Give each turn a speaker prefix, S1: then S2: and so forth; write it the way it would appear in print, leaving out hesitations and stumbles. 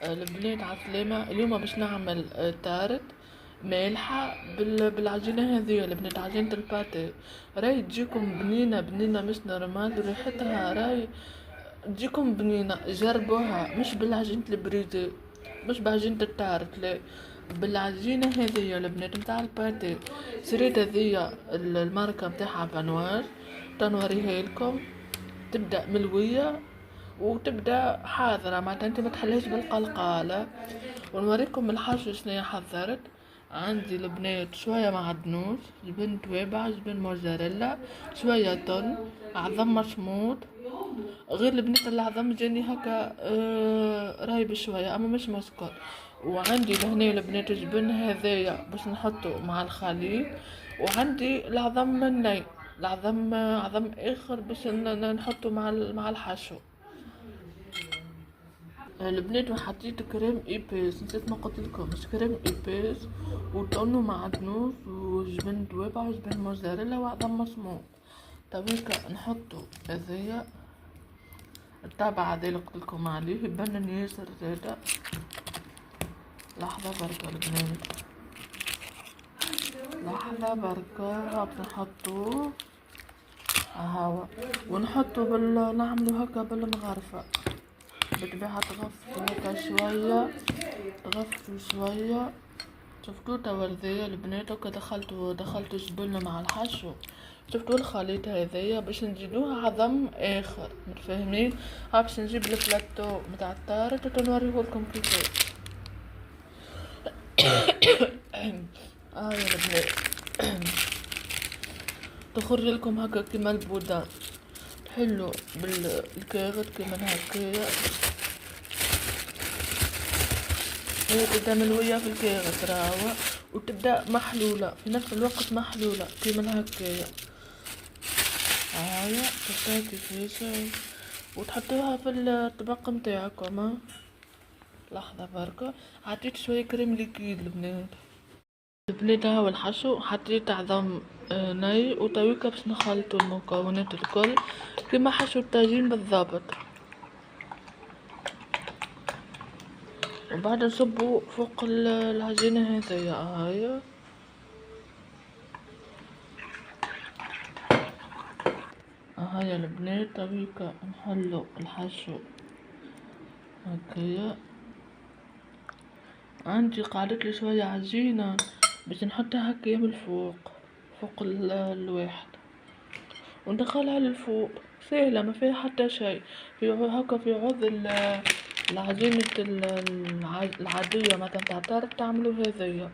S1: البنات عسلامة. اليوم باش نعمل تارت مالحة بالعجينة هذه البنات، عجينة الباتي. راي تجيكم بنينة بنينة، مش نورمال، ريحتها راي تجيكم بنينة. جربوها مش بالعجينة البريدي، مش بعجينة التارت، لا، بالعجينة هذه البنات متاع الباتي. شريت هذيا الماركة متاعها بانوار، تنوريها لكم. تبدأ ملوية وتبدا حاضرة، معناتها انت ما تحليش بالقلقالة. ونوريكم الحشو شنيا حضرت. عندي البنات شوية معدنوس، جبن توابع، جبن موزاريلا، شوية تون، عظم مشموط. غير البنات العظم جاني هكا رايب شوية اما مش مسكر. وعندي لهنا البنات جبن هذايا باش نحطه مع الخليط. وعندي العظم الني، العظم عظم اخر باش نحطه مع الحشو البنات. وحطيت كريم ايبيس، نسيت ما قلت لكم، مش كريم ايبيس وتونو معدنوس وجبن توابع وجبن موزاريلا وعظم مسموم. تويكا نحطو هذايا التابع هذا اللي قلت لكم عليه، يبنن ياسر زادا. لحظة بركة البنات، لحظة بركة. هاك نحطو هاوا ونحطو نعملو هكا بالمغرفة. بالطبيعة تغفو هكا شوية، تغفو شوية. شفتوا توا هذايا البنات هكا دخلتو جبن مع الحشو. شفتوا الخليط هذايا باش نزيدوه عظم اخر، متفاهمين؟ ها باش نجيب البلاطو متاع الطارت وتنوريهولكم كيفاش. يا البنات تخرج لكم هكا كيما البودان، حلو بالكاغد كيما هكايا. هي تبدا ملوية في الكاغد راهو، وتبدا محلولة في نفس الوقت، محلولة كيما هكايا. هايا شفتها كيفاش، وتحطوها في الطبق متاعكم. لحظة بركة، حطيت شوية كريم ليكيد البنات هاو الحشو. حطيت عظم ني وتويكا باش نخلطو المكونات الكل كيما حشو الطاجين بالضبط. وبعد نصبو فوق العجينة هذيا. هاي البنات تويكا نحلو الحشو هكايا. عندي قعدتلي شوية عجينة باش نحطها هكايا من فوق الواحد وندخلها للفوق. سهلة ما فيها حتى شيء، في هكا في عوض العجينة العادية مثلا تاع تعملوا هذيا.